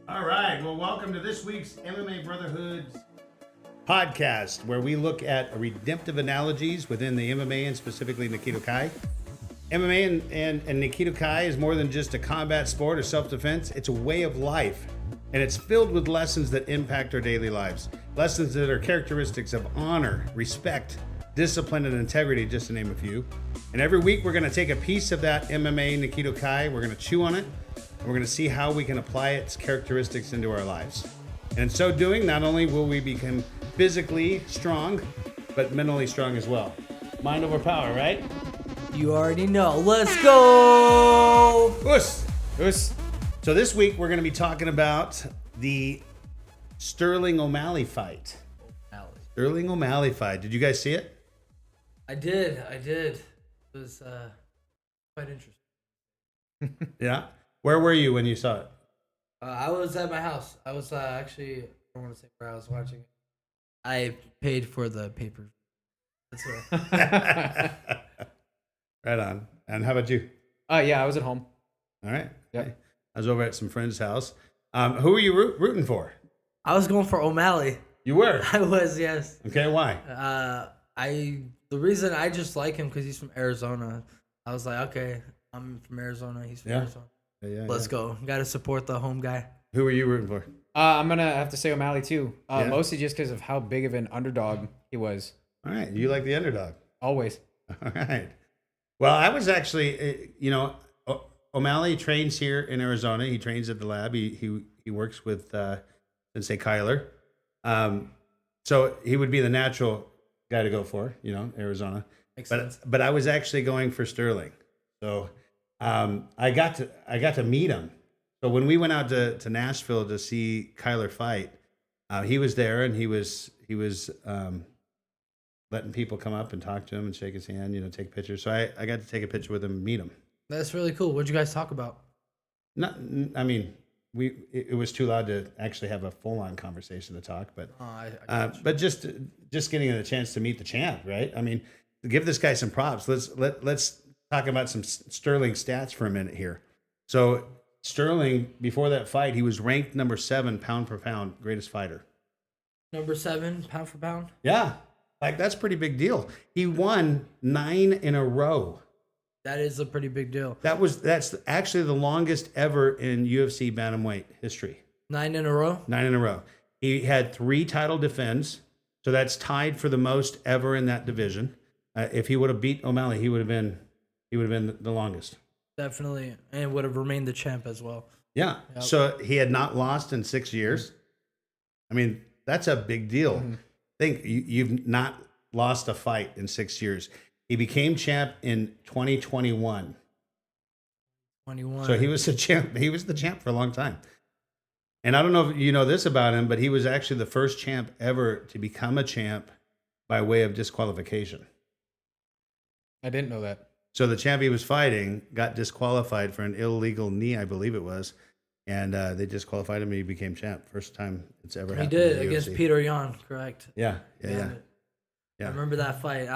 All right. Well, welcome to this week's MMA Brotherhood Podcast, where we look at redemptive analogies within the MMA and specifically Nikito Kai. MMA and Nikito Kai is more than just a combat sport or self-defense. It's a way of life, and it's filled with lessons that impact our daily lives. Lessons that are characteristics of honor, respect, discipline, and integrity, just to name a few. And every week, we're going to take a piece of that MMA Nikito Kai. We're going to chew on it. We're going to see how we can apply its characteristics into our lives. And in so doing, not only will we become physically strong, but mentally strong as well. Mind over power, right? You already know. Let's go! Us. So this week, we're going to be talking about the Sterling O'Malley fight. Sterling O'Malley fight. Did you guys see it? I did. It was quite interesting. Yeah. Where were you when you saw it? I was at my house. I was actually, I don't want to say where I was watching it. I paid for the paper. That's where. Right on. And how about you? Yeah, I was at home. All right. Yep. Okay. I was over at some friend's house. Who were you rooting for? I was going for O'Malley. You were? I was, yes. Okay, why? The reason I just like him because he's from Arizona. I was like, okay, I'm from Arizona. He's from Arizona. Let's go. Got to support the home guy. Who were you rooting for? I'm going to have to say O'Malley too. Mostly just because of how big of an underdog he was. All right. You like the underdog? Always. All right. Well, I was actually, O'Malley trains here in Arizona. He trains at the lab. He works with Sensei Kyler. So he would be the natural guy to go for, Arizona. Makes sense. But I was actually going for Sterling. So I got to meet him. So when we went out to Nashville to see Kyler fight, he was there and he was letting people come up and talk to him and shake his hand, take pictures. So I got to take a picture with him and meet him. That's really cool. What'd you guys talk about? It was too loud to actually have a full-on conversation to talk, but but just getting a chance to meet the champ, right? I mean, give this guy some props. Let's talk about some Sterling stats for a minute here. So Sterling, before that fight, he was ranked number 7 pound for pound greatest fighter. Number 7 pound for pound. Yeah, that's a pretty big deal. He won 9 in a row. That is a pretty big deal. That's actually the longest ever in UFC bantamweight history. 9 in a row? 9 in a row. He had 3 title defense, so that's tied for the most ever in that division. If he would have beat O'Malley, he would have been the longest. Definitely, and would have remained the champ as well. Yeah. Yep. So he had not lost in 6 years. I mean, that's a big deal. Mm-hmm. Think you've not lost a fight in 6 years. He became champ in 2021. So he was a champ. He was the champ for a long time. And I don't know if you know this about him, but he was actually the first champ ever to become a champ by way of disqualification. I didn't know that. So the champ he was fighting got disqualified for an illegal knee, I believe it was. And they disqualified him and he became champ. First time it's ever happened. He did against Peter Yan, correct? Yeah. I remember that fight.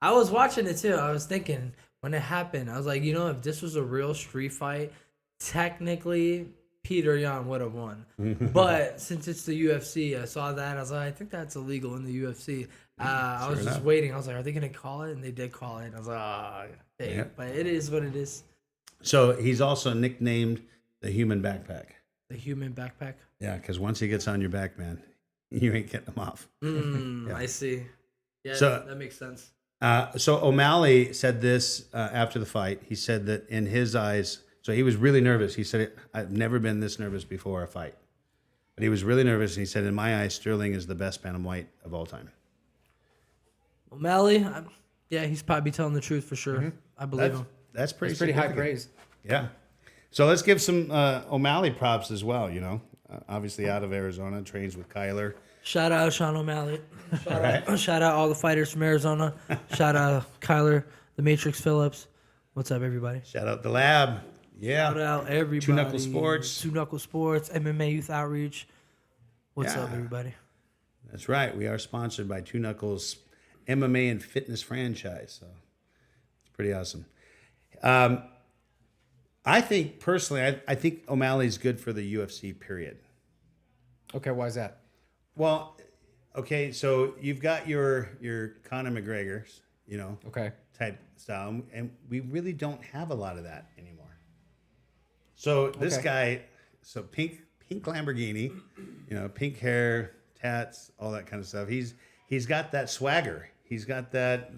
I was watching it too. I was thinking when it happened, I was like, if this was a real street fight, technically Peter Yan would have won. But since it's the UFC, I saw that. I was like, I think that's illegal in the UFC. I was just waiting. I was like, are they going to call it? And they did call it. I was like, dang. Yeah. But it is what it is. So he's also nicknamed the human backpack. The human backpack? Yeah, because once he gets on your back, man, you ain't getting him off. Yeah. I see. Yeah, so, that makes sense. So O'Malley said this after the fight. He said that in his eyes, so he was really nervous. He said, I've never been this nervous before a fight. But he was really nervous, and he said, in my eyes, Sterling is the best bantamweight of all time. O'Malley, he's probably telling the truth for sure. Mm-hmm. I believe him. That's pretty high praise. Yeah. So let's give some O'Malley props as well, obviously out of Arizona, trains with Kyler. Shout out Sean O'Malley. Shout out all the fighters from Arizona. Shout out Kyler, the Matrix Phillips. What's up, everybody? Shout out the lab. Yeah. Shout out everybody. Two Knuckle Sports. Two Knuckle Sports. MMA Youth Outreach. What's up, everybody? That's right. We are sponsored by Two Knuckles MMA and fitness franchise. So it's pretty awesome. I think personally, I think O'Malley's good for the UFC period. Okay, why is that? Well, okay, so you've got your Conor McGregor's, Okay. type style, and we really don't have a lot of that anymore. So this guy, so pink Lamborghini, pink hair, tats, all that kind of stuff. He's got that swagger. He's got that.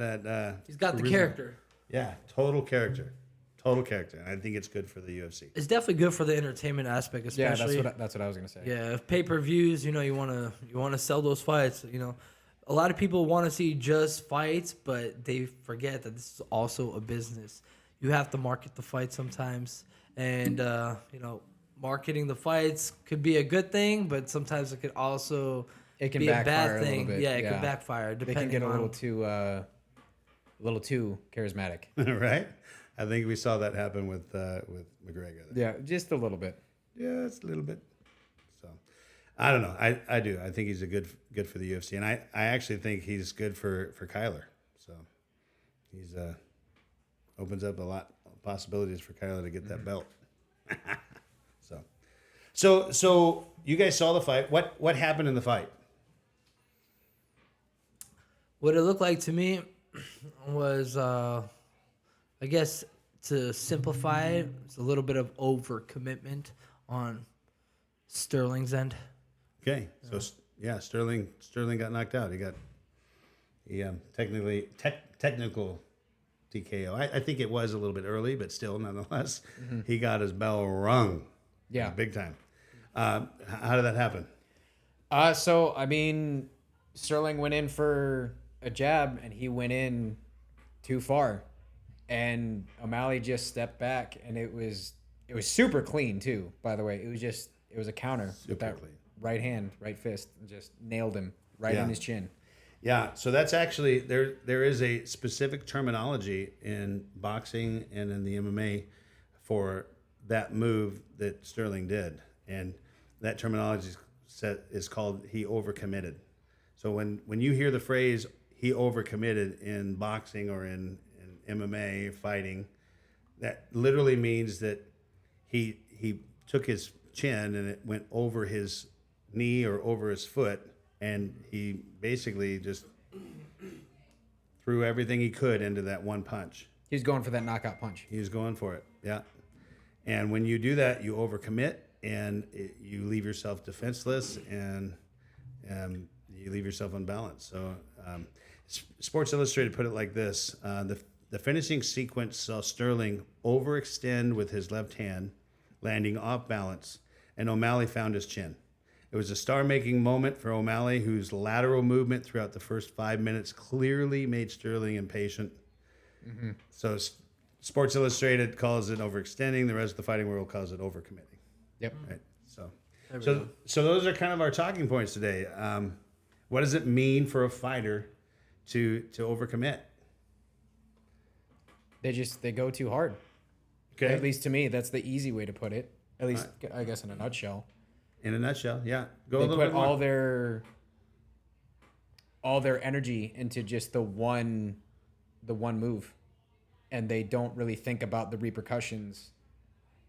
He's got the charisma. character. Yeah, total character. Total character. And I think it's good for the UFC. It's definitely good for the entertainment aspect, especially. Yeah, that's what I was gonna say. Yeah, if pay-per-views, you wanna sell those fights. A lot of people want to see just fights, but they forget that this is also a business. You have to market the fight sometimes, and marketing the fights could be a good thing, but sometimes it could also It can be a backfire bad thing. a little bit. Yeah, it could backfire. They Depending can get a on little too charismatic. Right? I think we saw that happen with McGregor. Yeah, just a little bit. Yeah, it's a little bit. So, I don't know. I do. I think he's a good for the UFC, and I actually think he's good for Kyler. So, he's opens up a lot of possibilities for Kyler to get that belt. So you guys saw the fight. What happened in the fight? what it looked like to me was, I guess, to simplify it, it's a little bit of overcommitment on Sterling's end. Okay, so Sterling got knocked out. He technical TKO. I think it was a little bit early, but still, nonetheless, he got his bell rung. Yeah. Big time. How did that happen? So I mean, Sterling went in for a jab and he went in too far, and O'Malley just stepped back, and it was super clean too. By the way, it was a counter with that clean. right hand, right fist, and just nailed him right in his chin. Yeah, so that's actually there is a specific terminology in boxing and in the MMA for that move that Sterling did, and that terminology is called he overcommitted. So when you hear the phrase he overcommitted in boxing or in MMA fighting, that literally means that he took his chin and it went over his knee or over his foot, and he basically just threw everything he could into that one punch. He's going for that knockout punch. He was going for it, yeah. And when you do that, you overcommit, and you leave yourself defenseless, and you leave yourself unbalanced. So Sports Illustrated put it like this. The finishing sequence saw Sterling overextend with his left hand, landing off balance, and O'Malley found his chin. It was a star-making moment for O'Malley, whose lateral movement throughout the first 5 minutes clearly made Sterling impatient. Mm-hmm. So Sports Illustrated calls it overextending. The rest of the fighting world calls it overcommitting. Yep. Right. So those are kind of our talking points today. What does it mean for a fighter to overcommit? They go too hard. Okay. At least to me, that's the easy way to put it. At least, I guess, in a nutshell. In a nutshell, yeah. They put all their energy into just the one move, and they don't really think about the repercussions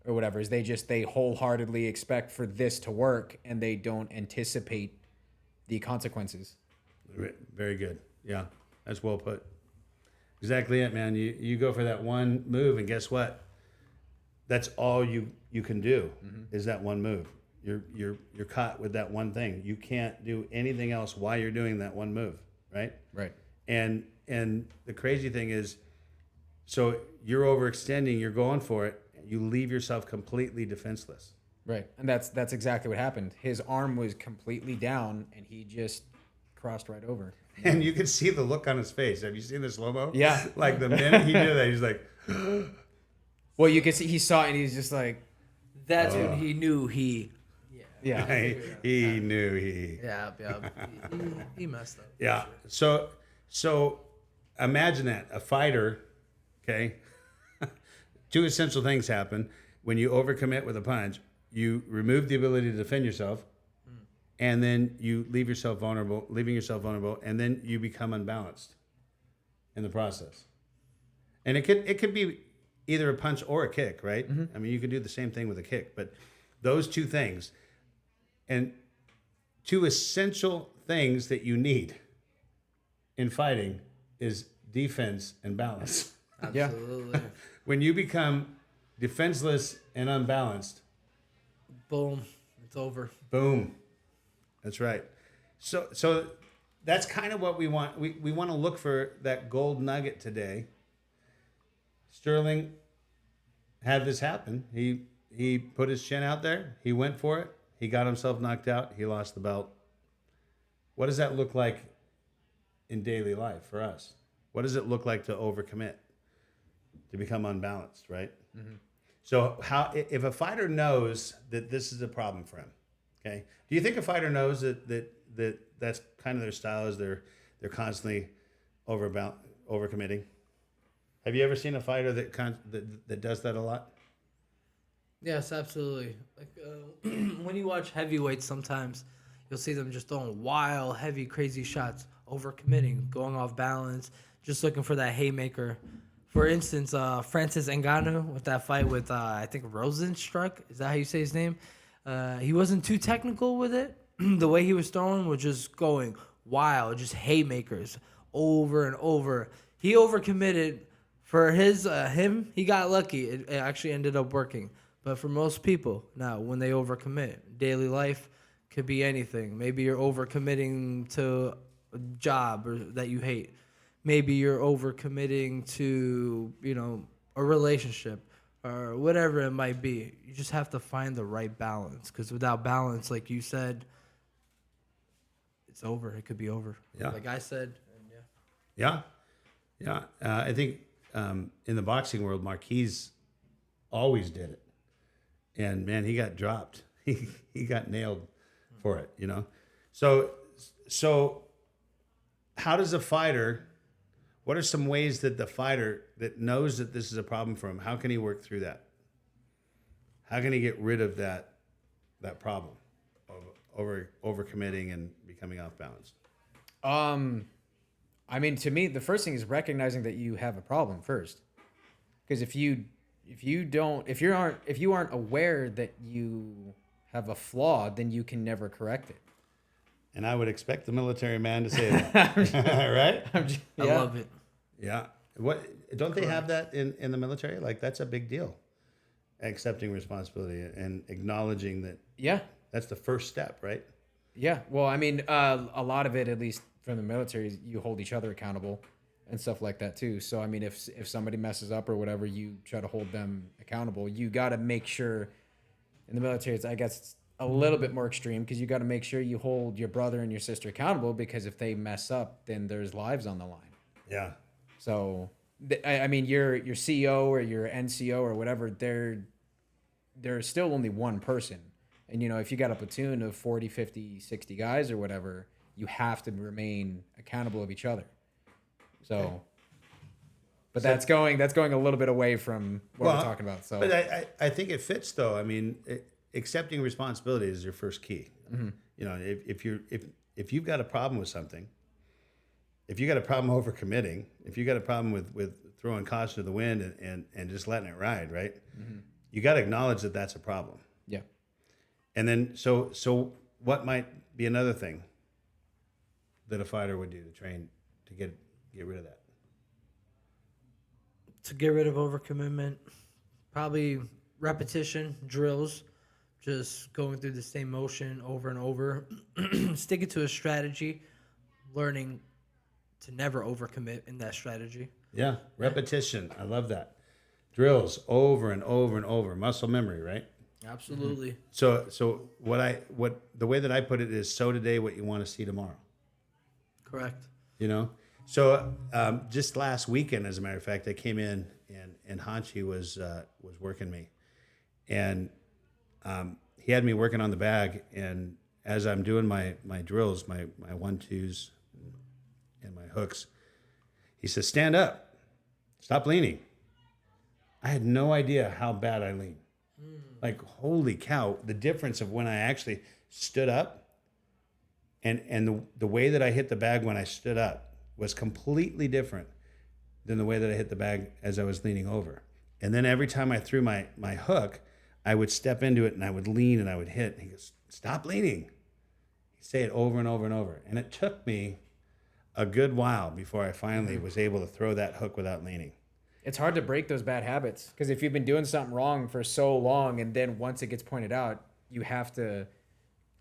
or whatever. They wholeheartedly expect for this to work, and they don't anticipate the consequences. Very good. Yeah, that's well put. Exactly it, man. You go for that one move, and guess what? That's all you can do is that one move. You're caught with that one thing. You can't do anything else while you're doing that one move, right? Right. And the crazy thing is, so you're overextending, you're going for it, you leave yourself completely defenseless. Right. And that's exactly what happened. His arm was completely down, and he just crossed right over. And you can see the look on his face. Have you seen the slow-mo? Yeah. Like the minute he did that, he's like... Well, you can see he saw it, and he's just like... That's when he knew he... Yeah. he knew he... Yeah. He messed up. Yeah. So imagine that. A fighter, okay? Two essential things happen. When you overcommit with a punch, you remove the ability to defend yourself, and then you leaving yourself vulnerable, and then you become unbalanced in the process. And it could be either a punch or a kick, right? I mean, you can do the same thing with a kick, but those two things, and two essential things that you need in fighting is defense and balance. Absolutely. When you become defenseless and unbalanced, Boom. It's over. boom. That's right. So that's kind of what we want. We want to look for that gold nugget today. Sterling had this happen. He put his chin out there. He went for it. He got himself knocked out. He lost the belt. What does that look like in daily life for us? What does it look like to overcommit, to become unbalanced, right? So if a fighter knows that this is a problem for him, okay? Do you think a fighter knows that's kind of their style, is they're constantly overcommitting? Have you ever seen a fighter that does that a lot? Yes, absolutely. Like when you watch heavyweights, sometimes you'll see them just throwing wild, heavy, crazy shots, overcommitting, going off balance, just looking for that haymaker. For instance, Francis Ngannou with that fight with I think Rosenstruck. Is that how you say his name? He wasn't too technical with it. The way he was throwing was just going wild, just haymakers over and over. He overcommitted. For him, he got lucky. It actually ended up working. But for most people, now when they overcommit, daily life could be anything. Maybe you're overcommitting to a job that you hate. Maybe you're overcommitting to, a relationship or whatever it might be. You just have to find the right balance, because without balance, like you said, it's over. It could be over. Yeah. Like I said. Yeah. I think in the boxing world, Marquise always did it. And, man, he got dropped. He got nailed for it, So how does a fighter... What are some ways that the fighter that knows that this is a problem for him, how can he work through that? How can he get rid of that problem of overcommitting and becoming off balance? I mean, to me, the first thing is recognizing that you have a problem first. Because if you aren't aware that you have a flaw, then you can never correct it. And I would expect the military man to say that, right? I love it. Yeah. What don't they have that in the military? Like, that's a big deal. Accepting responsibility and acknowledging that. Yeah. That's the first step, right? Yeah. Well, I mean, a lot of it, at least from the military, you hold each other accountable and stuff like that too. So, I mean, if somebody messes up or whatever, you try to hold them accountable. You got to make sure. In the military, I guess it's a little bit more extreme, because you got to make sure you hold your brother and your sister accountable, because if they mess up, then there's lives on the line. Yeah. So, I mean, your CEO or your NCO or whatever, they're still only one person. And, if you got a platoon of 40, 50, 60 guys or whatever, you have to remain accountable of each other. So, okay. But that's going a little bit away from what we're talking about. So, but I think it fits, though. I mean, accepting responsibility is your first key. Mm-hmm. If you've got a problem with something, if you got a problem overcommitting, if you got a problem with throwing caution to the wind and just letting it ride, right? Mm-hmm. You got to acknowledge that that's a problem. Yeah. And then so what might be another thing that a fighter would do to train to get rid of that? To get rid of overcommitment, probably repetition, drills, just going through the same motion over and over, sticking to a strategy, learning to never overcommit in that strategy. Yeah, repetition. I love that. Drills over and over and over, muscle memory, right? Absolutely. Mm-hmm. So the way that I put it is, sow today what you want to see tomorrow. Correct. So just last weekend, as a matter of fact, I came in and Hanchi was working me, and he had me working on the bag, and as I'm doing my drills, my 1-2s and my hooks, he says, "Stand up, stop leaning." I had no idea how bad I lean. Like, holy cow, the difference of when I actually stood up and the way that I hit the bag when I stood up was completely different than the way that I hit the bag as I was leaning over. And then every time I threw my hook, I would step into it and I would lean and I would hit. And he goes, "Stop leaning." He'd say it over and over and over. And it took me a good while before I finally was able to throw that hook without leaning. It's hard to break those bad habits because if you've been doing something wrong for so long and then once it gets pointed out, you have to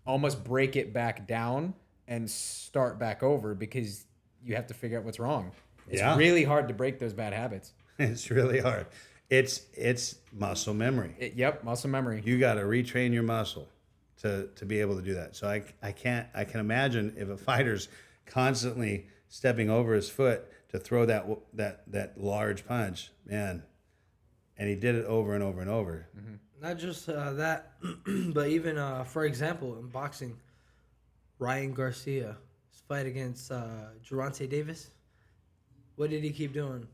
almost break it back down and start back over because you have to figure out what's wrong. It's really hard to break those bad habits. It's really hard. It's muscle memory. Muscle memory. You got to retrain your muscle to be able to do that. So I can imagine if a fighter's constantly stepping over his foot to throw that large punch, man, and he did it over and over and over. Mm-hmm. Not just that, but even for example, in boxing, Ryan Garcia, his fight against Gervonta Davis, what did he keep doing?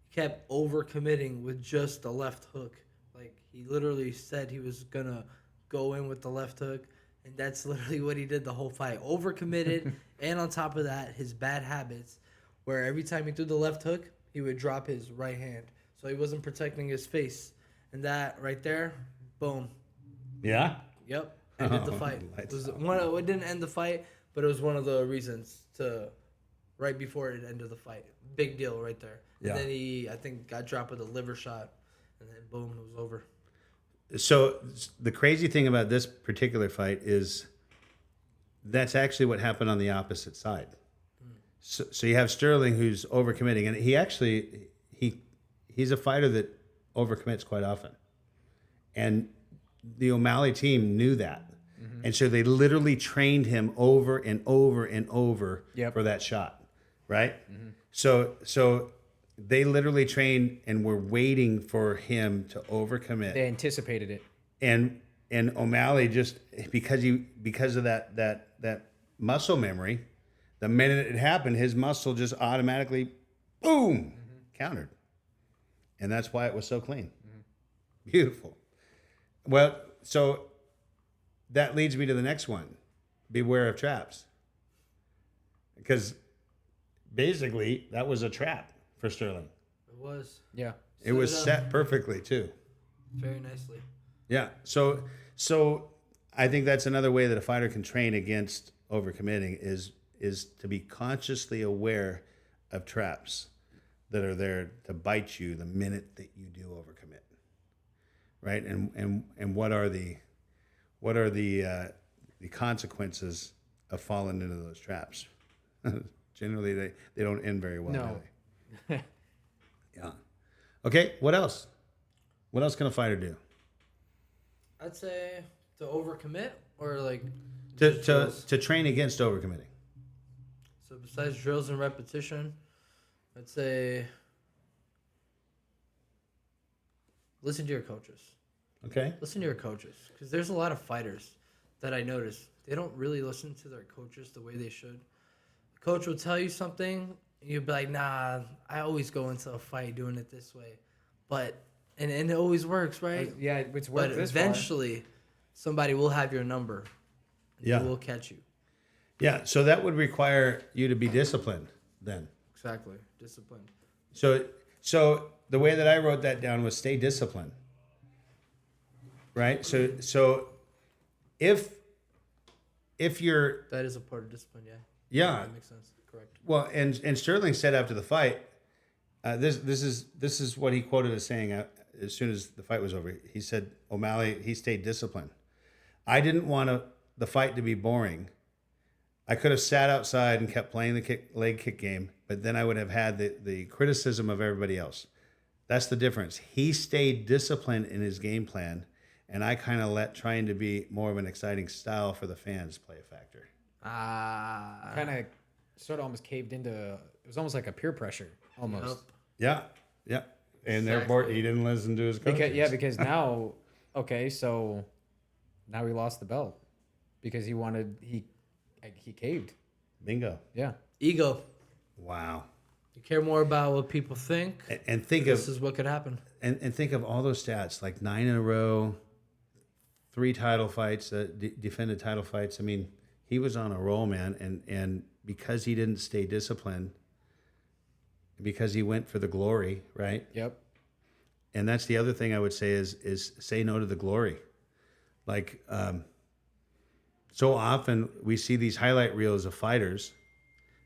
He kept overcommitting with just the left hook. Like, he literally said he was gonna go in with the left hook, and that's literally what he did the whole fight. Overcommitted, and on top of that, his bad habits, where every time he threw the left hook, he would drop his right hand, so he wasn't protecting his face. And that right there, boom. Yeah? Yep. Ended the fight. It didn't end the fight, but it was one of the reasons to right before it ended the fight. Big deal right there. Yeah. And then he, I think, got dropped with a liver shot, and then boom, it was over. So the crazy thing about this particular fight is that's actually what happened on the opposite side. So you have Sterling who's overcommitting, and he's a fighter that overcommits quite often. And the O'Malley team knew that. Mm-hmm. And so they literally trained him over and over and over for that shot, right? Mm-hmm. So they literally trained and were waiting for him to overcommit. They anticipated it. And O'Malley just because of that muscle memory, the minute it happened, his muscle just automatically boom countered. And that's why it was so clean. Mm-hmm. Beautiful. Well, so that leads me to the next one. Beware of traps. Because basically that was a trap for Sterling. It was. Yeah. It was set perfectly too. Very nicely. Yeah. So I think that's another way that a fighter can train against overcommitting is to be consciously aware of traps that are there to bite you the minute that you do overcommit, right? And what are the consequences of falling into those traps? Generally, they don't end very well. No. Do they? Yeah. Okay. What else? What else can a fighter do? I'd say to overcommit or like To train against overcommitting. So besides drills and repetition, I'd say listen to your coaches. Okay. Listen to your coaches, because there's a lot of fighters that I notice they don't really listen to their coaches the way they should. The coach will tell you something, and you'll be like, "Nah, I always go into a fight doing it this way," but and it always works, right? Yeah, it's worked But this eventually, somebody will have your number. Yeah. They will catch you. Yeah. So that would require you to be disciplined then. Exactly. Disciplined. So the way that I wrote that down was stay disciplined. Right? So if you're That is a part of discipline, yeah. yeah. That makes sense. Correct. Well, and Sterling said after the fight, this is what he quoted as saying as soon as the fight was over. He said O'Malley, he stayed disciplined. I didn't want the fight to be boring. I could have sat outside and kept playing the leg kick game, but then I would have had the criticism of everybody else. That's the difference. He stayed disciplined in his game plan, and I kind of let trying to be more of an exciting style for the fans play a factor. Kind of, sort of almost caved into. It was almost like a peer pressure, almost. Yeah, yeah. And therefore, he didn't listen to his coaches. Because now, okay, so now he lost the belt because he caved. Bingo. Yeah. Ego. Wow. You care more about what people think. And think this is what could happen. And think of all those stats, like 9 in a row, 3 title fights, defended title fights. I mean, he was on a roll, man. And because he didn't stay disciplined, because he went for the glory, right? Yep. And that's the other thing I would say is say no to the glory. Like, so often we see these highlight reels of fighters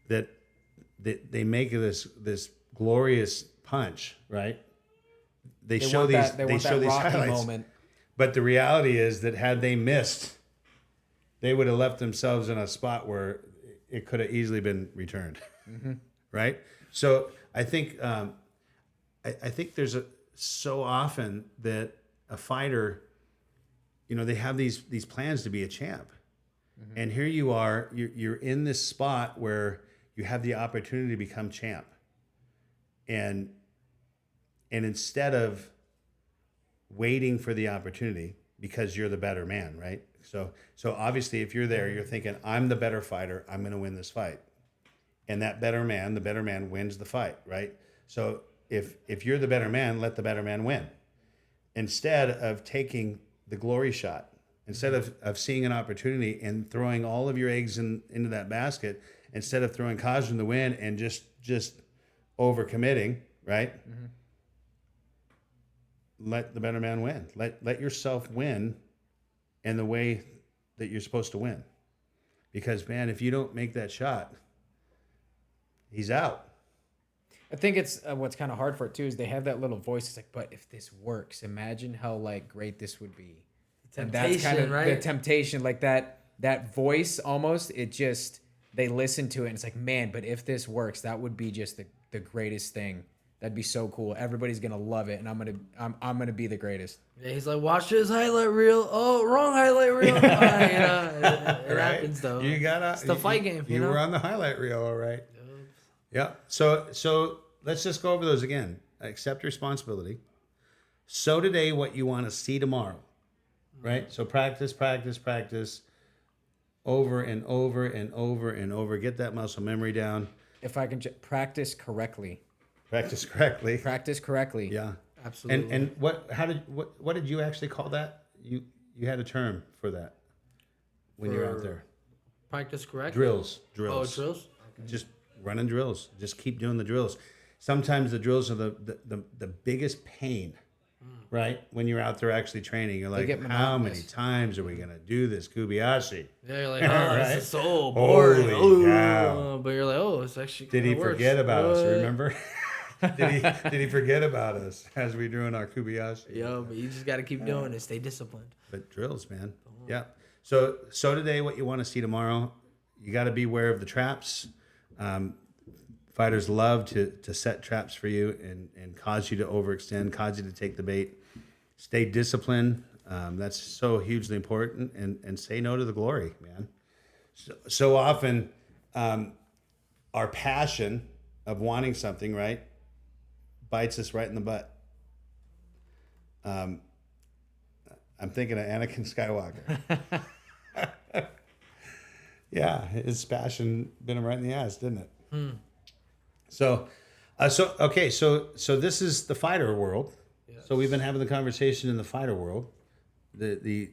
that they make this glorious punch, right? They show these highlights moment. But the reality is that had they missed, they would have left themselves in a spot where it could have easily been returned, right? So I think I think there's so often that a fighter, they have these plans to be a champ, and here you are, you're in this spot where you have the opportunity to become champ, and instead of waiting for the opportunity because you're the better man, right? So obviously if you're there, you're thinking, I'm the better fighter, I'm going to win this fight. And that the better man wins the fight, right? So if you're the better man, let the better man win. Instead of taking the glory shot, instead of seeing an opportunity and throwing all of your eggs into that basket, instead of throwing caution to win and just overcommitting, right? Let the better man win. Let yourself win in the way that you're supposed to win. Because, man, if you don't make that shot, he's out. I think it's what's kind of hard for it, too, is they have that little voice. It's like, but if this works, imagine how, great this would be. Temptation, and that's kind of right? the temptation, that voice almost, they listen to it, and it's like, man, but if this works, that would be just the greatest thing. That'd be so cool. Everybody's gonna love it, and I'm gonna be the greatest. Yeah, he's like, watch this highlight reel. Oh, wrong highlight reel. It Right? happens though. It's the fight game. You were on the highlight reel, all right. Yeah. So let's just go over those again. Accept responsibility. Sow today what you want to see tomorrow. Right? So practice over and over and over and over. Get that muscle memory down. If I can practice correctly. Practice correctly. Practice correctly. Yeah. Absolutely. And what did you actually call that? You had a term for that when you're out there. Practice correctly. Drills. Oh, drills. Okay. Just running drills. Just keep doing the drills. Sometimes the drills are the biggest pain, right? When you're out there actually training, you're like, how many times are we gonna do this Kobayashi? Yeah, you're like, oh, right? This is so boring. Holy cow. But you're like, oh, it's actually. Did he works. forget about us? Remember? Did he forget about us as we doing our Kobayashi? Yo, but you just got to keep doing it. Stay disciplined. But drills, man. Yeah. So today, what you want to see tomorrow, you got to be aware of the traps. Fighters love to set traps for you and cause you to overextend, cause you to take the bait. Stay disciplined. That's so hugely important. And say no to the glory, man. So often, our passion of wanting something, right, bites us right in the butt. I'm thinking of Anakin Skywalker. Yeah, his passion bit him right in the ass, didn't it? So this is the fighter world. Yes. So we've been having the conversation in the fighter world, the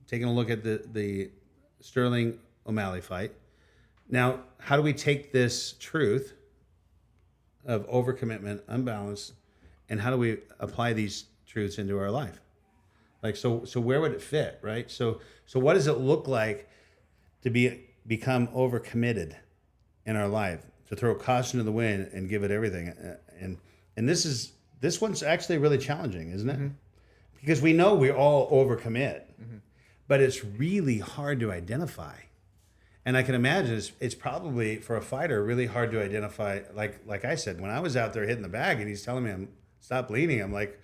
taking a look at the Sterling O'Malley fight. Now, how do we take this truth of overcommitment, unbalance, and how do we apply these truths into our life? So where would it fit, right? So what does it look like to become overcommitted in our life, to throw caution to the wind and give it everything? And this one's actually really challenging, isn't it? Because we know we all overcommit, but it's really hard to identify. And I can imagine it's probably for a fighter really hard to identify. Like I said, when I was out there hitting the bag and he's telling me I'm stop bleeding, I'm like,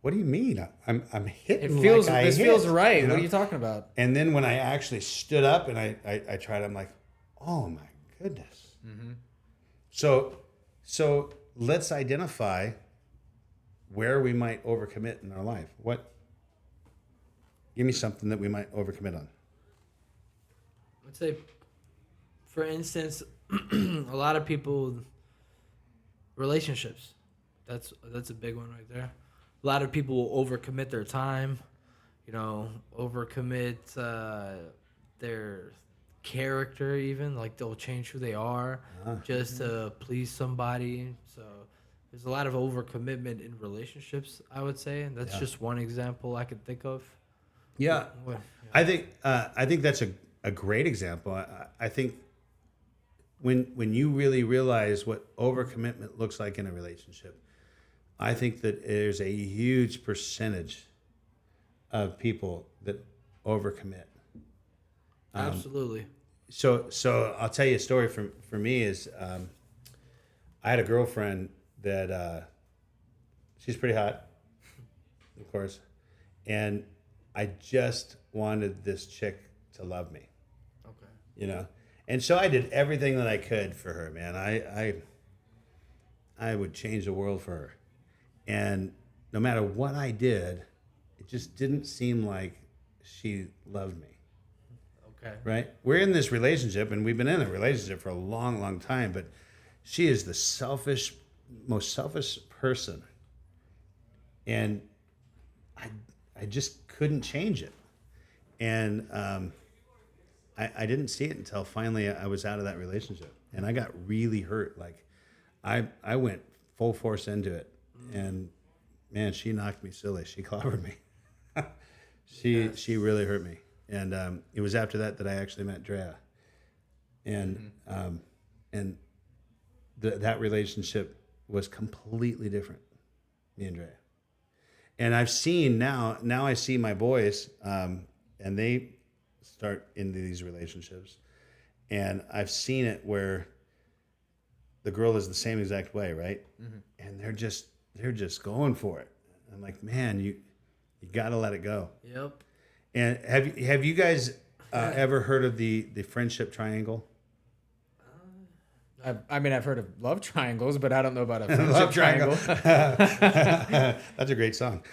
what do you mean? I'm hitting. It feels like this feels right. What are you talking about? And then when I actually stood up and I tried, I'm like, oh my goodness. So let's identify where we might overcommit in our life. Give me something that we might overcommit on. I'd say, for instance, a lot of people, relationships. That's a big one right there. A lot of people will overcommit their time, overcommit their character even. Like they'll change who they are just to please somebody. So there's a lot of overcommitment in relationships, I would say. And that's just one example I could think of. Yeah. I think that's a great example. I think when you really realize what overcommitment looks like in a relationship, I think that there's a huge percentage of people that overcommit. Absolutely. So I'll tell you a story for me is I had a girlfriend that she's pretty hot, of course, and I just wanted this chick to love me. Okay. And so I did everything that I could for her, man. I would change the world for her. And no matter what I did, it just didn't seem like she loved me. Okay. Right? We're in this relationship, and we've been in a relationship for a long, long time, but she is the most selfish person. And I just couldn't change it. And I didn't see it until finally I was out of that relationship. And I got really hurt. Like, I went full force into it. And, man, she knocked me silly. She clobbered me. She really hurt me. And it was after that I actually met Drea. And that relationship was completely different, me and Drea. And I've seen now I see my boys, and they start into these relationships. And I've seen it where the girl is the same exact way, right? Mm-hmm. And they're just going for it. I'm like, man, you got to let it go. Yep. And have you guys ever heard of the friendship triangle? I've heard of love triangles, but I don't know about a friendship triangle. That's a great song.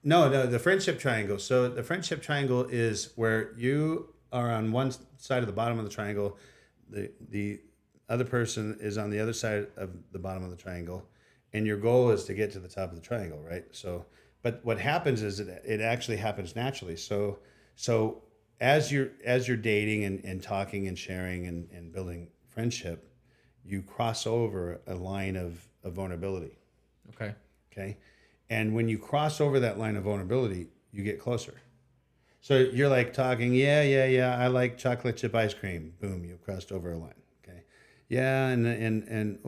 No, the friendship triangle. So the friendship triangle is where you are on one side of the bottom of the triangle, the other person is on the other side of the bottom of the triangle, and your goal is to get to the top of the triangle, right? So, but what happens is it actually happens naturally. So as you're dating and talking and sharing and building friendship, you cross over a line of vulnerability. Okay. And when you cross over that line of vulnerability, you get closer. So you're like talking, yeah, I like chocolate chip ice cream. Boom, you've crossed over a line. Okay. Yeah, and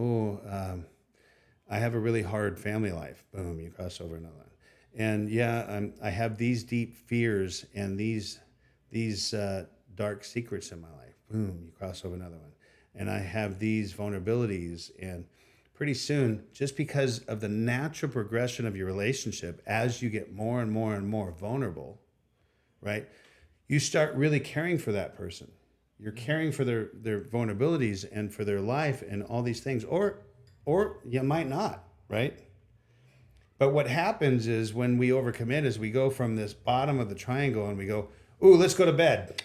I have a really hard family life. Boom, you cross over another line. And yeah, I have these deep fears and these dark secrets in my life. Boom, you cross over another one. And I have these vulnerabilities, and pretty soon, just because of the natural progression of your relationship, as you get more and more and more vulnerable, right, you start really caring for that person. You're caring for their vulnerabilities and for their life and all these things, or you might not, right? But what happens is when we overcommit is we go from this bottom of the triangle and we go, ooh, let's go to bed.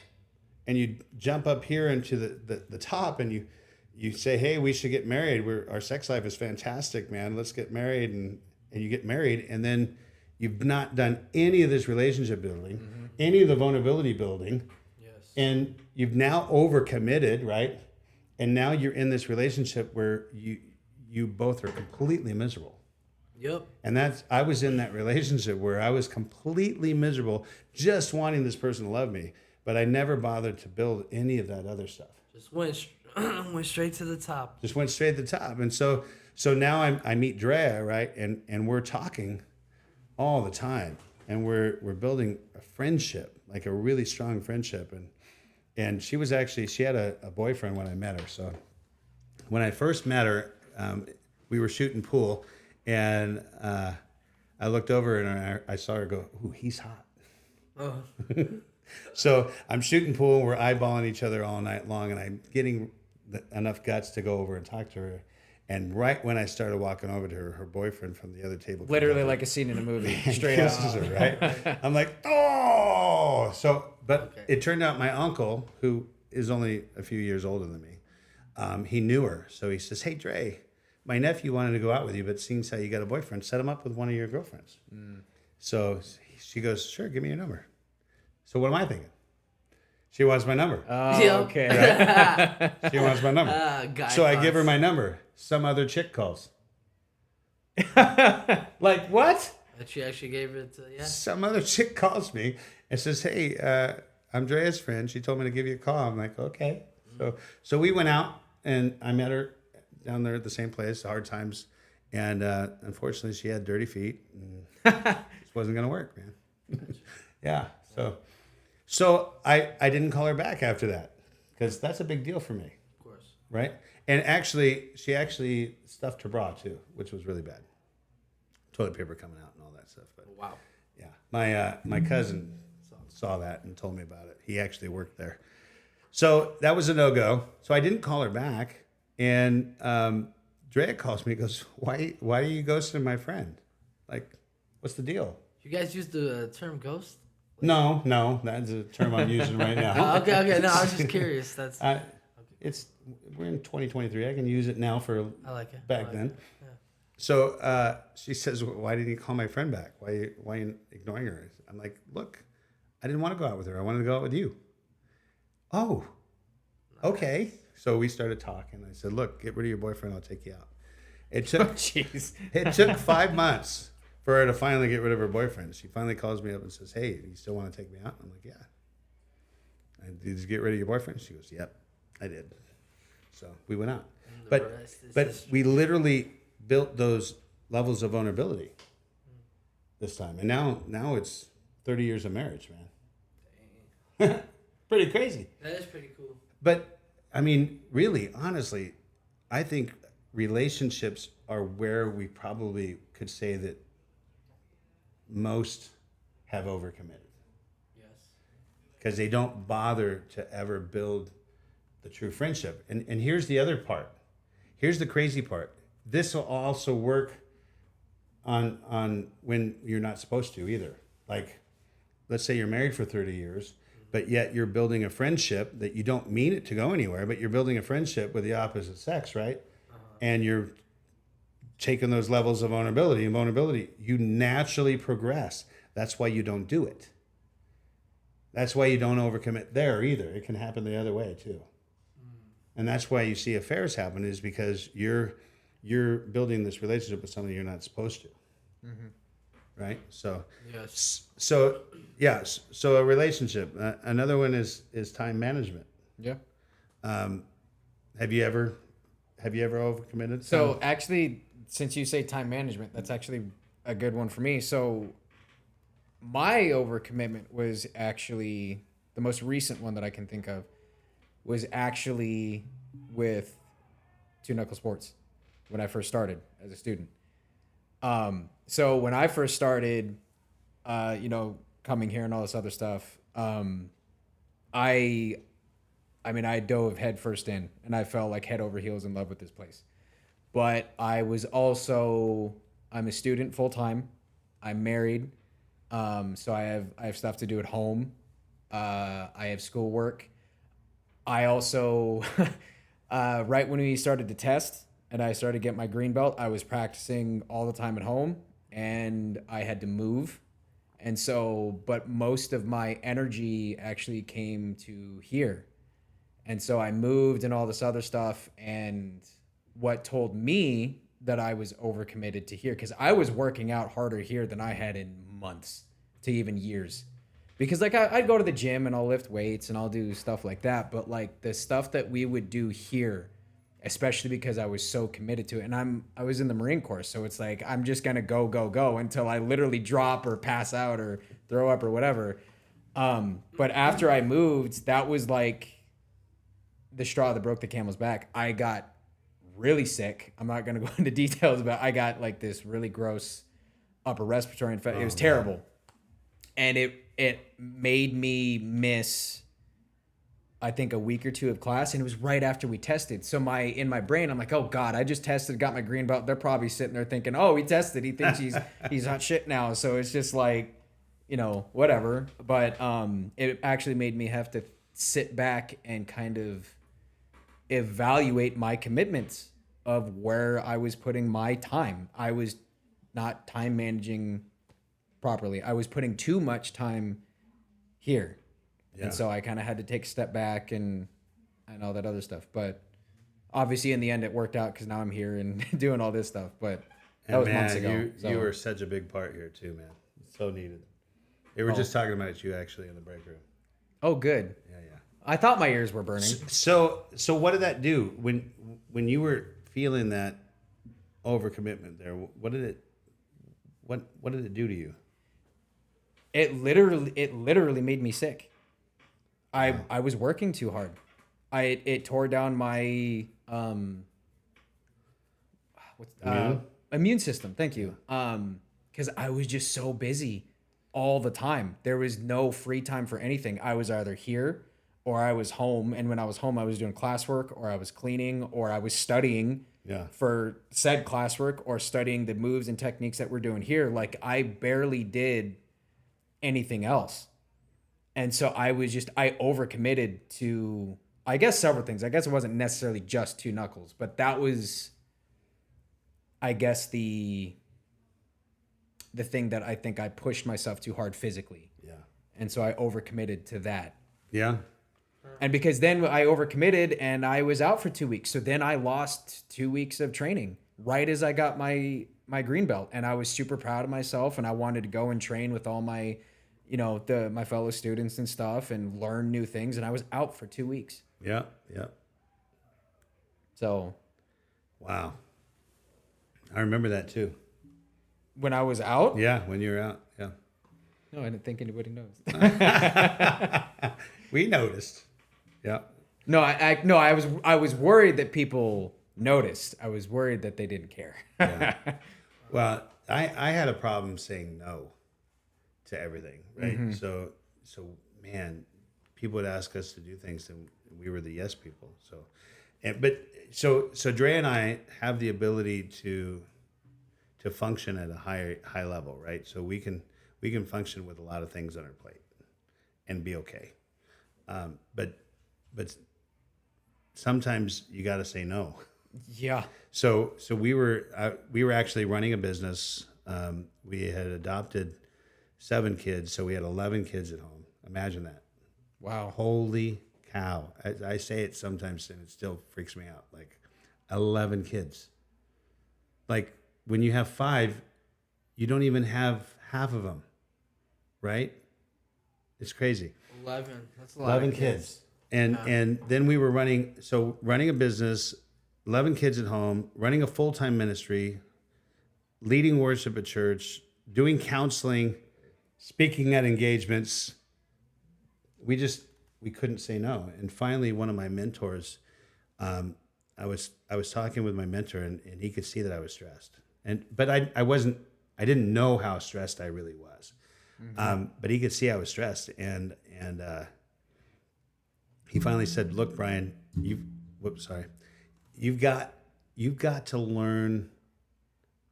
And you jump up here into the top and you say, hey, we should get married. Our sex life is fantastic, man. Let's get married. And you get married, and then you've not done any of this relationship building, any of the vulnerability building. Yes. And you've now overcommitted, right? And now you're in this relationship where you both are completely miserable. Yep. And I was in that relationship where I was completely miserable, just wanting this person to love me, but I never bothered to build any of that other stuff. Just went straight to the top. Just went straight to the top. And so now I meet Drea, right? And we're talking all the time, and we're building a friendship, like a really strong friendship. And she had a boyfriend when I met her. So when I first met her, we were shooting pool. And I looked over and I saw her go, ooh, he's hot. Oh. So I'm shooting pool and we're eyeballing each other all night long, and I'm getting enough guts to go over and talk to her. And right when I started walking over to her, her boyfriend from the other table. Literally like a scene in a movie. Straight up. Her, right? I'm like, oh! But It turned out my uncle, who is only a few years older than me, he knew her. So he says, hey, Dre, my nephew wanted to go out with you, but seeing how you got a boyfriend, set him up with one of your girlfriends. So she goes, sure, give me your number. So what am I thinking? She wants my number. Oh, Yep. okay. She wants my number. So I give her my number. Some other chick calls. Like, what? But she actually gave it to, yeah. Some other chick calls me and says, hey, I'm Drea's friend. She told me to give you a call. I'm like, okay. So we went out and I met her down there at the same place, Hard Times. And unfortunately, she had dirty feet. And it just wasn't going to work, man. Yeah. So I didn't call her back after that because that's a big deal for me. Of course. Right. And actually, she actually stuffed her bra too, which was really bad. Toilet paper coming out and all that stuff. But Wow. yeah, my cousin saw that and told me about it. He actually worked there. So that was a no-go. So I didn't call her back. And Drea calls me and goes, why are you ghosting my friend? Like, what's the deal? You guys use the term ghost? No, that's a term I'm using right now. Okay. No, I was just curious. That's We're in 2023. I can use it now for I like it. back then. Yeah. So she says, why didn't you call my friend back? Why are you ignoring her? I'm like, look, I didn't want to go out with her. I wanted to go out with you. Oh, okay. So we started talking. I said, look, get rid of your boyfriend. I'll take you out. It took, It took 5 months for her to finally get rid of her boyfriend. She finally calls me up and says, hey, you still want to take me out? I'm like, yeah. And did you get rid of your boyfriend? She goes, yep, I did. So we went out. But we literally built those levels of vulnerability this time. And now it's 30 years of marriage, man. Pretty crazy. That is pretty cool. But, I mean, really, honestly, I think relationships are where we probably could say that most have overcommitted. Yes. Because they don't bother to ever build the true friendship. And here's the other part. Here's the crazy part. This will also work on when you're not supposed to either. Like, let's say you're married for 30 years, but yet you're building a friendship that you don't mean it to go anywhere, but you're building a friendship with the opposite sex, right? And you're taking those levels of vulnerability, you naturally progress. That's why you don't do it. That's why you don't overcommit there either. It can happen the other way too. And that's why you see affairs happen, is because you're building this relationship with somebody you're not supposed to. Mm-hmm. Right? So yes. So a relationship. Another one is time management. Yeah. Have you ever overcommitted? So actually, since you say time management, that's actually a good one for me. So my overcommitment was actually the most recent one that I can think of was actually with Two Knuckle Sports when I first started as a student. So when I first started, coming here and all this other stuff, I dove head first in, and I fell like head over heels in love with this place. But I'm a student full time. I'm married, so I have stuff to do at home. I have schoolwork. I also, right when we started to test and I started to get my green belt, I was practicing all the time at home, and I had to move. And so, but most of my energy actually came to here. And so I moved and all this other stuff. And what told me that I was overcommitted to here, because I was working out harder here than I had in months to even years. Because like I'd go to the gym and I'll lift weights and I'll do stuff like that. But like the stuff that we would do here, especially because I was so committed to it. And I was in the Marine Corps. So it's like, I'm just going to go until I literally drop or pass out or throw up or whatever. But after I moved, that was like the straw that broke the camel's back. I got really sick. I'm not going to go into details, but I got like this really gross upper respiratory infection. It was terrible. And it made me miss, I think, a week or two of class, and it was right after we tested. So in my brain, I'm like, oh God, I just tested, got my green belt. They're probably sitting there thinking, oh, he tested. He thinks he's hot shit now. So it's just like, whatever. But it actually made me have to sit back and kind of evaluate my commitments of where I was putting my time. I was not time managing properly. I was putting too much time here. Yeah. And so I kind of had to take a step back and all that other stuff. But obviously in the end it worked out because now I'm here and doing all this stuff. But that was months ago. You were such a big part here too, man. So needed. They were just talking about you actually in the break room. Oh, good. Yeah. I thought my ears were burning. So what did that do when you were feeling that overcommitment there? What did it do to you? It literally made me sick. I was working too hard. It tore down my immune system. Thank you. Because I was just so busy all the time. There was no free time for anything. I was either here or I was home. And when I was home, I was doing classwork or I was cleaning or I was studying for said classwork or studying the moves and techniques that we're doing here. Like I barely did anything else. And so I overcommitted to, I guess, several things. I guess it wasn't necessarily just two knuckles, but that was, I guess, the thing that I think I pushed myself too hard physically. Yeah. And so I overcommitted to that. Yeah. And because then I overcommitted and I was out for 2 weeks. So then I lost 2 weeks of training right as I got my green belt. And I was super proud of myself and I wanted to go and train with all my, my fellow students and stuff and learn new things. And I was out for 2 weeks. Yeah. So. Wow. I remember that too. When I was out? Yeah, when you were out. Yeah. No, I didn't think anybody noticed. We noticed. Yeah. No, I was worried that people noticed. I was worried that they didn't care. Yeah. Well, I had a problem saying no to everything, right? Mm-hmm. So man, people would ask us to do things and we were the yes people. So Dre and I have the ability to function at a high level, right? So we can function with a lot of things on our plate and be okay. But sometimes you got to say no. Yeah. So we were actually running a business. We had adopted 7 kids, so we had 11 kids at home. Imagine that. Wow. Holy cow. I say it sometimes and it still freaks me out. Like 11 kids. Like when you have 5, you don't even have half of them, right? It's crazy. 11. That's a lot 11 of kids. And then we were running a business, 11 kids at home, running a full-time ministry, leading worship at church, doing counseling, speaking at engagements. We couldn't say no. And finally, one of my mentors, I was talking with my mentor and he could see that I was stressed. But I didn't know how stressed I really was. Mm-hmm. But he could see I was stressed and he finally said, "Look, Brian, you've got to learn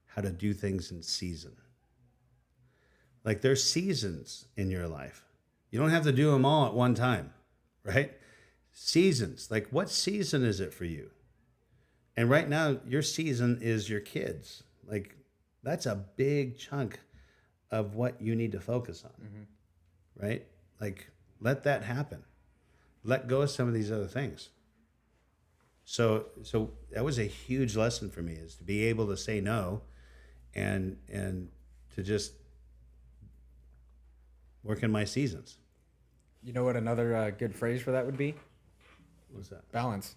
how to do things in season. Like there's seasons in your life. You don't have to do them all at one time, right? Seasons. Like what season is it for you? And right now, your season is your kids. Like that's a big chunk of what you need to focus on, mm-hmm. right? Like let that happen. Let go of some of these other things. So that was a huge lesson for me, is to be able to say no and to just work in my seasons. You know what another good phrase for that would be? What's that? Balance.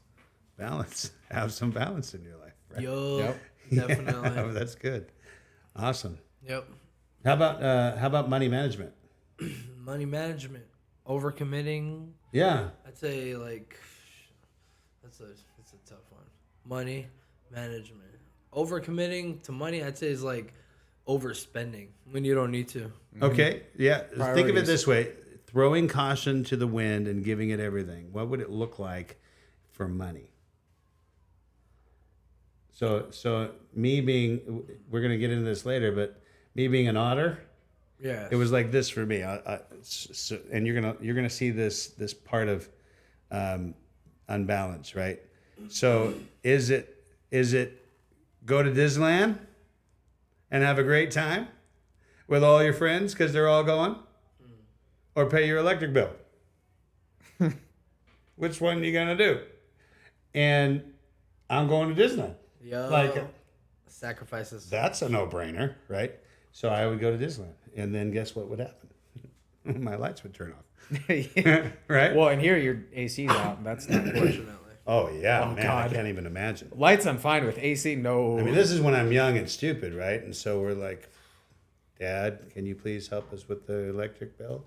Balance. Have some balance in your life. Right? Yep. Definitely. Yeah, that's good. Awesome. Yep. How about money management? Money management. Overcommitting. Yeah. I'd say that's a tough one. Money management. Overcommitting to money, I'd say, is like overspending when you don't need to. Okay. Yeah. Priorities. Think of it this way: throwing caution to the wind and giving it everything. What would it look like for money? So me being, we're gonna get into this later, but me being an otter, yeah, it was like this for me. And you're gonna see this part of unbalance, right? So is it go to Disneyland and have a great time with all your friends because they're all going, or pay your electric bill? Which one are you gonna do? And I'm going to Disneyland. Yo, Like, sacrifices. that's a no-brainer, right? So I would go to Disneyland, and then guess what would happen? My lights would turn off. Right? Well, and here your AC's out. That's not good. Unfortunately. Oh yeah, Oh, man, God. I can't even imagine. Lights I'm fine with. AC, no. I mean, this is when I'm young and stupid, right? And so we're like, Dad, can you please help us with the electric bill?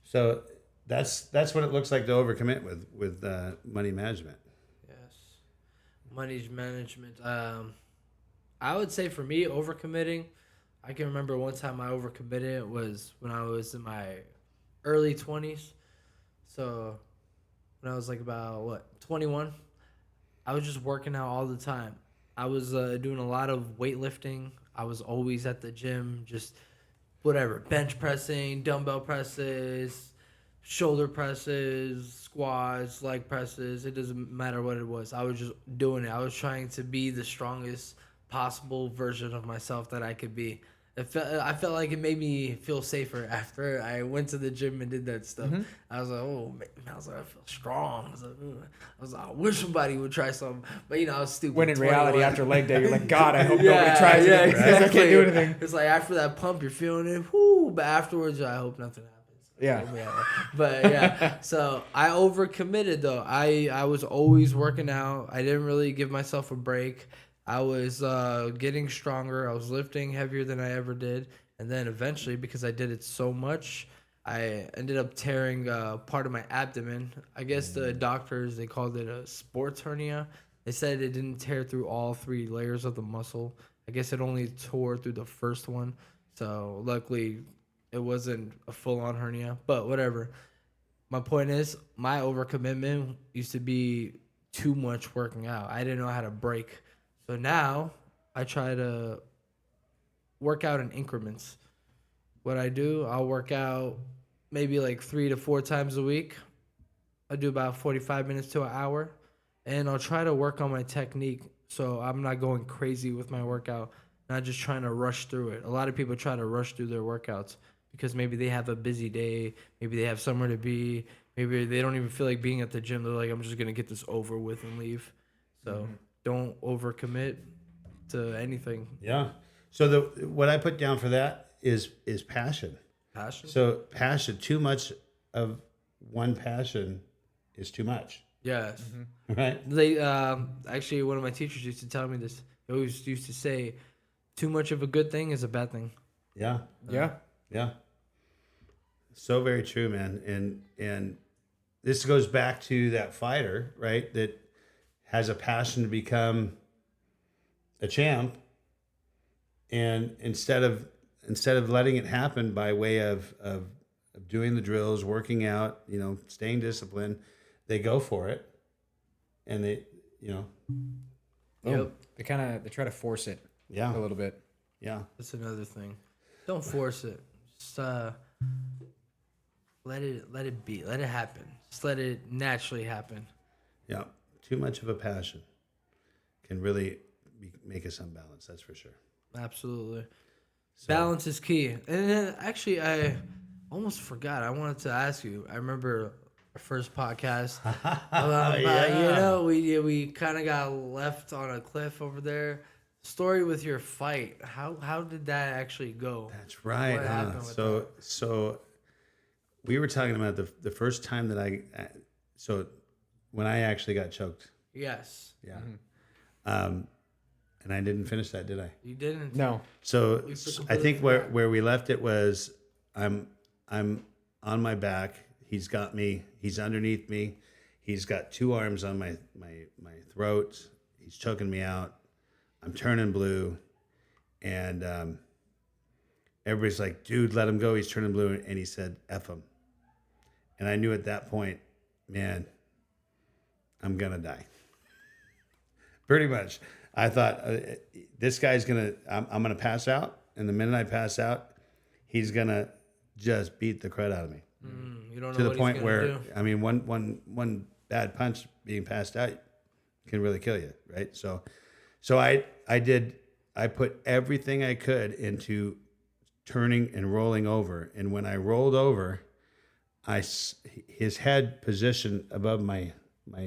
So that's what it looks like to overcommit with money management. Yes. Money management. I would say for me, overcommitting. I can remember one time I overcommitted was when I was in my early 20s. So when I was like about 21, I was just working out all the time. I was doing a lot of weightlifting. I was always at the gym, just whatever, bench pressing, dumbbell presses, shoulder presses, squats, leg presses. It doesn't matter what it was. I was just doing it. I was trying to be the strongest possible version of myself that I could be. I felt like it made me feel safer after I went to the gym and did that stuff. Mm-hmm. I was like, oh, man. I was like, I feel strong. I was like, I wish somebody would try something. But, I was stupid. When in 21. reality, after leg day, you're like, God, I hope nobody tries it. Exactly. I can't do anything. It's like after that pump, you're feeling it. Whoo, but afterwards, I hope nothing happens. Yeah. But yeah, so I overcommitted though. I was always working out. I didn't really give myself a break. I was getting stronger. I was lifting heavier than I ever did. And then eventually, because I did it so much, I ended up tearing part of my abdomen. I guess the doctors, they called it a sports hernia. They said it didn't tear through all 3 layers of the muscle. I guess it only tore through the first one. So luckily, it wasn't a full-on hernia. But whatever. My point is, my overcommitment used to be too much working out. I didn't know how to break. So now I try to work out in increments. What I do, I'll work out maybe like 3 to 4 times a week. I do about 45 minutes to an hour. And I'll try to work on my technique so I'm not going crazy with my workout, not just trying to rush through it. A lot of people try to rush through their workouts because maybe they have a busy day, maybe they have somewhere to be, maybe they don't even feel like being at the gym. They're like, I'm just going to get this over with and leave. So don't overcommit to anything. Yeah. So what I put down for that is passion. Passion? So passion, too much of one passion is too much. Yes. Right? They actually, one of my teachers used to tell me this. They always used to say, too much of a good thing is a bad thing. Yeah. Yeah. Yeah. So very true, man. And this goes back to that fighter, right? That has a passion to become a champ. And instead of letting it happen by way of doing the drills, working out, staying disciplined, they go for it. And they, Yep. They try to force it yeah. a little bit. Yeah. That's another thing. Don't force it. Just let it be. Let it happen. Just let it naturally happen. Yeah. Too much of a passion can really make us unbalanced. That's for sure. Absolutely. So. Balance is key. And then actually, I almost forgot. I wanted to ask you. I remember our first podcast. We kind of got left on a cliff over there. Story with your fight. How did that actually go? That's right. What happened with that? So we were talking about the first time that when I actually got choked. Yes. Yeah. And I didn't finish that, did I? You didn't? No. So I think where we left it was I'm on my back. He's got me. He's underneath me. He's got 2 arms on my throat. He's choking me out. I'm turning blue. And everybody's like, dude, let him go. He's turning blue. And he said, F him. And I knew at that point, man, I'm going to die. Pretty much. I thought, this guy's going to, I'm going to pass out. And the minute I pass out, he's going to just beat the crud out of me. You don't know to the what point he's where, do. I mean, one bad punch being passed out can really kill you, right? So I put everything I could into turning and rolling over. And when I rolled over, his head positioned above my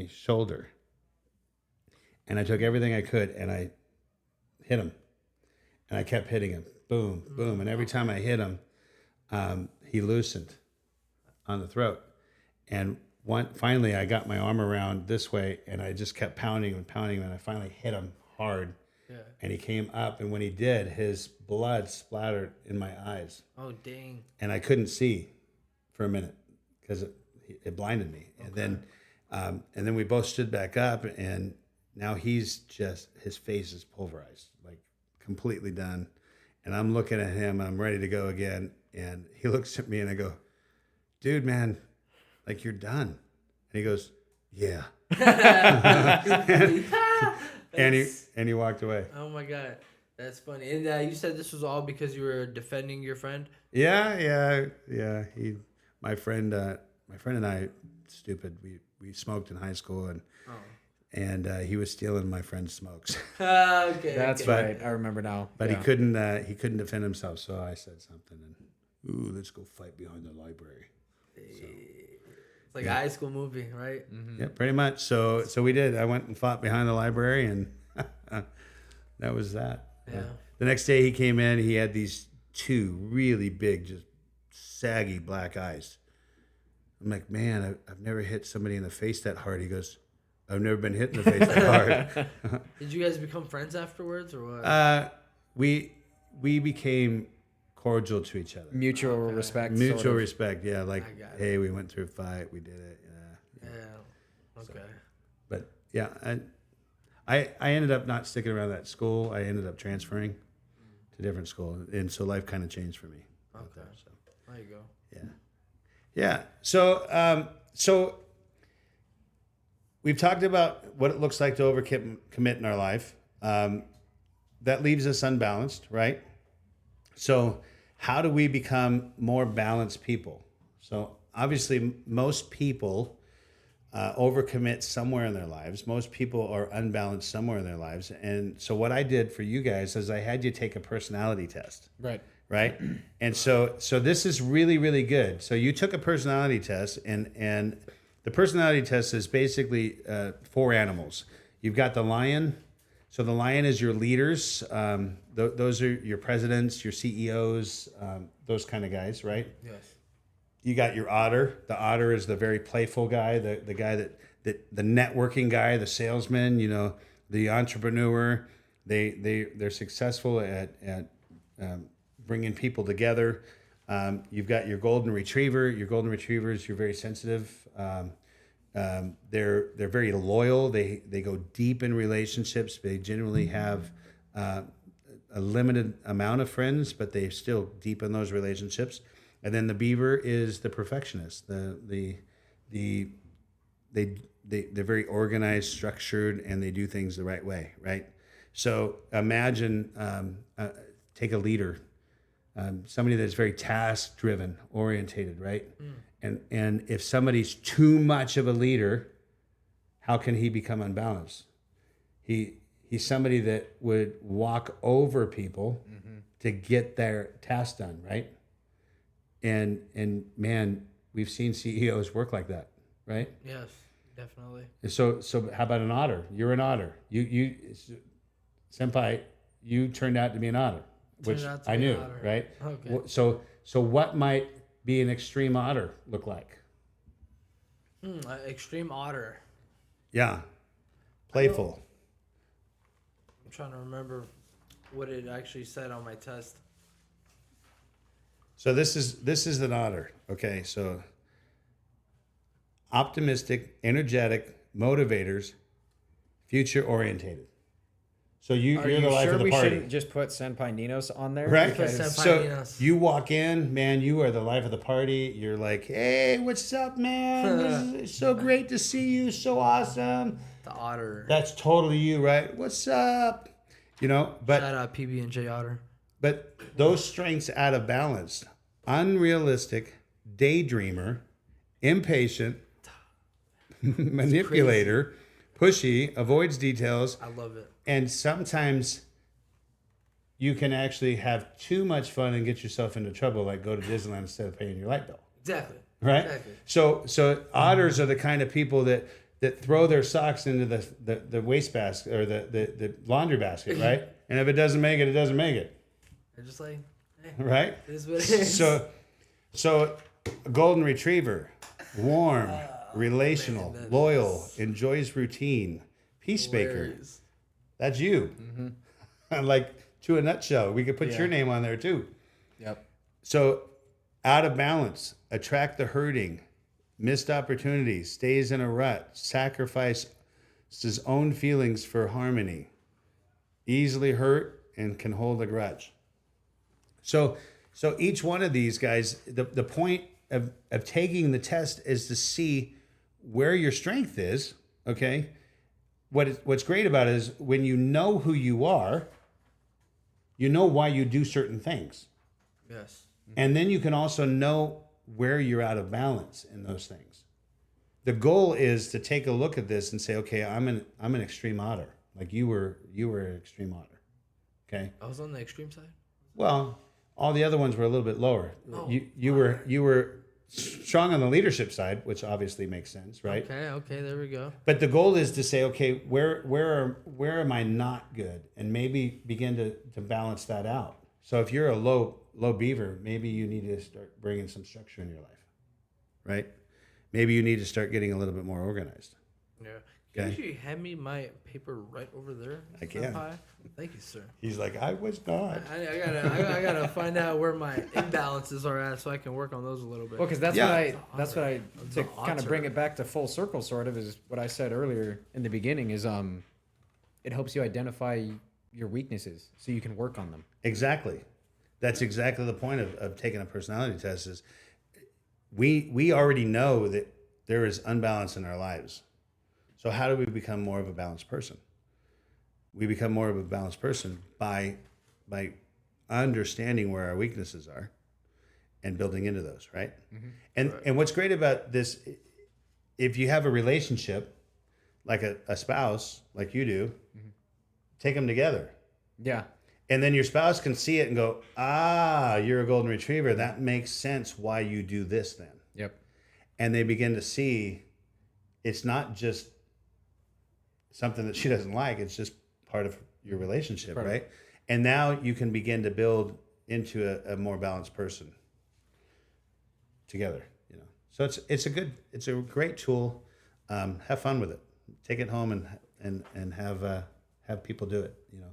shoulder, and I took everything I could and I hit him, and I kept hitting him, boom, boom, and every time I hit him, he loosened on the throat, and finally I got my arm around this way, and I just kept pounding and pounding him, and I finally hit him hard, and he came up, and when he did, his blood splattered in my eyes. Oh dang! And I couldn't see for a minute because it blinded me. Okay. And then we both stood back up, and now his face is pulverized, like completely done. And I'm looking at him, and I'm ready to go again. And he looks at me, and I go, "Dude, man, like you're done." And he goes, "Yeah." and he walked away. Oh my God, that's funny. And you said this was all because you were defending your friend? Yeah. My friend and I, stupid. We smoked in high school, and he was stealing my friend's smokes. Okay, that's right. I remember now. But he couldn't defend himself, so I said something, and let's go fight behind the library. So, it's like a high school movie, right? Mm-hmm. Yeah, pretty much. So we did. I went and fought behind the library, and that was that. Yeah. The next day he came in. He had these two really big, just saggy black eyes. I'm like, man, I've never hit somebody in the face that hard. He goes, I've never been hit in the face that hard. Did you guys become friends afterwards, or what? We became cordial to each other. Mutual respect. Mutual respect, yeah. Like, hey, we went through a fight. We did it. Yeah. Okay. But yeah, I ended up not sticking around that school. I ended up transferring to a different school, and so life kind of changed for me. Okay. So there you go. Yeah. So we've talked about what it looks like to overcommit in our life. That leaves us unbalanced, right? So how do we become more balanced people? So obviously most people overcommit somewhere in their lives. Most people are unbalanced somewhere in their lives. And so what I did for you guys is I had you take a personality test. Right. And so this is really, really good. So you took a personality test, and the personality test is basically 4 animals. You've got the lion. So the lion is your leaders. Those are your presidents, your CEOs, those kind of guys, right? Yes. You got your otter. The otter is the very playful guy, the guy that the networking guy, the salesman, the entrepreneur. They're successful at bringing people together. You've got your golden retriever. Your golden retrievers, you're very sensitive. They're very loyal. They go deep in relationships. They generally have a limited amount of friends, but they still deepen those relationships. And then the beaver is the perfectionist. They're very organized, structured, and they do things the right way, right? So imagine take a leader. Somebody that's very task-driven, orientated, right? And if somebody's too much of a leader, how can he become unbalanced? He's somebody that would walk over people to get their task done, right? And man, we've seen CEOs work like that, right? Yes, definitely. And so how about an otter? You're an otter. You senpai, you turned out to be an otter. Which I knew, right? Okay. So what might be an extreme otter look like? Extreme otter. Yeah, playful. I'm trying to remember what it actually said on my test. So this is an otter. Okay, so optimistic, energetic, motivators, future orientated. So you're the life of the party. Shouldn't just put Senpai Ninos on there? Right. So you walk in, man, you are the life of the party. You're like, hey, what's up, man? It's so great to see you. So awesome. The otter. That's totally you, right? What's up? But shout out PB&J Otter. But those strengths out of balance. Unrealistic, daydreamer, impatient, manipulator, pushy, avoids details. I love it. And sometimes you can actually have too much fun and get yourself into trouble, like go to Disneyland instead of paying your light bill. Exactly. right? Exactly. So otters are the kind of people that throw their socks into the waste basket or the laundry basket, right? And if it doesn't make it, it doesn't make it, They're just like, hey, right? it is what it is. So a golden retriever, warm, relational, man, loyal, enjoys routine, peacemaker. Hilarious. That's you. Like, to a nutshell, we could put your name on there too. Yep. So, out of balance, attract the hurting, missed opportunities, stays in a rut, sacrifices his own feelings for harmony, easily hurt, and can hold a grudge. So each one of these guys, the point of taking the test is to see where your strength is. Okay. What's great about it is when you know who you are, you know why you do certain things. Yes. And then you can also know where you're out of balance in those things. The goal is to take a look at this and say, okay, I'm an extreme otter. Like you were an extreme otter. Okay. I was on the extreme side. Well, all the other ones were a little bit lower. Oh, You were strong on the leadership side, which obviously makes sense, right? Okay, there we go. But the goal is to say, okay, where am I not good, and maybe begin to balance that out. So if you're a low beaver, maybe you need to start bringing some structure in your life, right? Maybe you need to start getting a little bit more organized. Yeah. Can Okay. you hand me my paper right over there? I can. Senpai? Thank you, sir. He's like, I was not. I gotta find out where my imbalances are at so I can work on those a little bit. Well, because that's Yeah. what I to kind of bring otter. it back to full circle, sort of, is what I said earlier in the beginning. Is it helps you identify your weaknesses so you can work on them. Exactly. That's exactly the point of taking a personality test is we already know that there is unbalance in our lives. So how do we become more of a balanced person? We become more of a balanced person by understanding where our weaknesses are and building into those, right? And what's great about this, if you have a relationship like a spouse, like you do, take them together. Yeah. And then your spouse can see it and go, you're a golden retriever. That makes sense why you do this then. Yep. And they begin to see it's not just something that she doesn't like. It's just part of your relationship, right? And now you can begin to build into a more balanced person together, you know. So it's a great tool. Have fun with it. Take it home and have people do it, you know.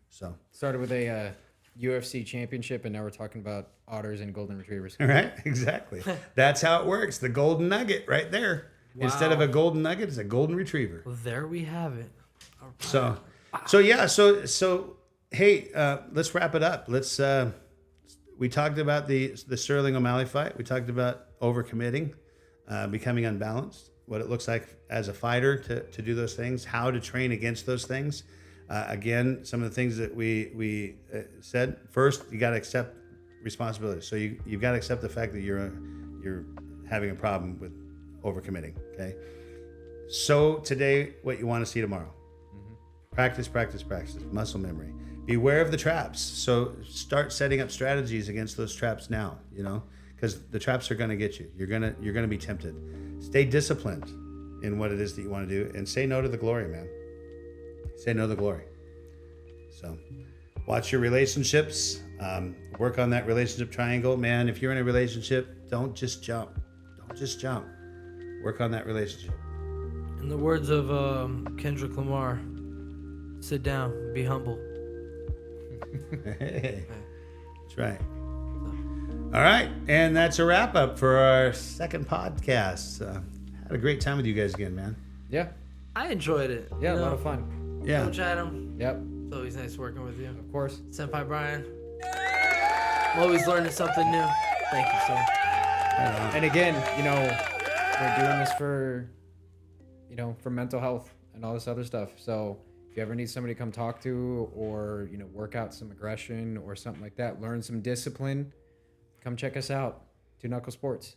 So Started with a UFC championship, and now we're talking about otters and golden retrievers. right, exactly. That's how it works. The golden nugget right there. Instead of a golden nugget, it's a golden retriever. Well, there we have it. All right. So hey, let's wrap it up. We talked about the Sterling O'Malley fight. We talked about overcommitting, becoming unbalanced, what it looks like as a fighter to do those things, how to train against those things. Again, some of the things that we said. First, you got to accept responsibility. So you've got to accept the fact that you're having a problem with overcommitting. Okay. So today, what you want to see tomorrow. Practice. Muscle memory. Beware of the traps. So start setting up strategies against those traps now. You know, because the traps are going to get you. You're gonna be tempted. Stay disciplined in what it is that you want to do, and say no to the glory, man. Say no to the glory. So watch your relationships. Work on that relationship triangle, man. If you're in a relationship, don't just jump. Work on that relationship. In the words of Kendrick Lamar, sit down, be humble. Hey, that's right. All right, and that's a wrap up for our second podcast. Had a great time with you guys again, man. Yeah. I enjoyed it. Yeah, You a lot know, of fun. Yeah. Coach Adam, Yep. it's always nice working with you. Of course. Senpai Brian, I'm always learning something new. Thank you, sir. And again, we're doing this for mental health and all this other stuff. So if you ever need somebody to come talk to, or, work out some aggression or something like that, learn some discipline, come check us out. Two Knuckle Sports.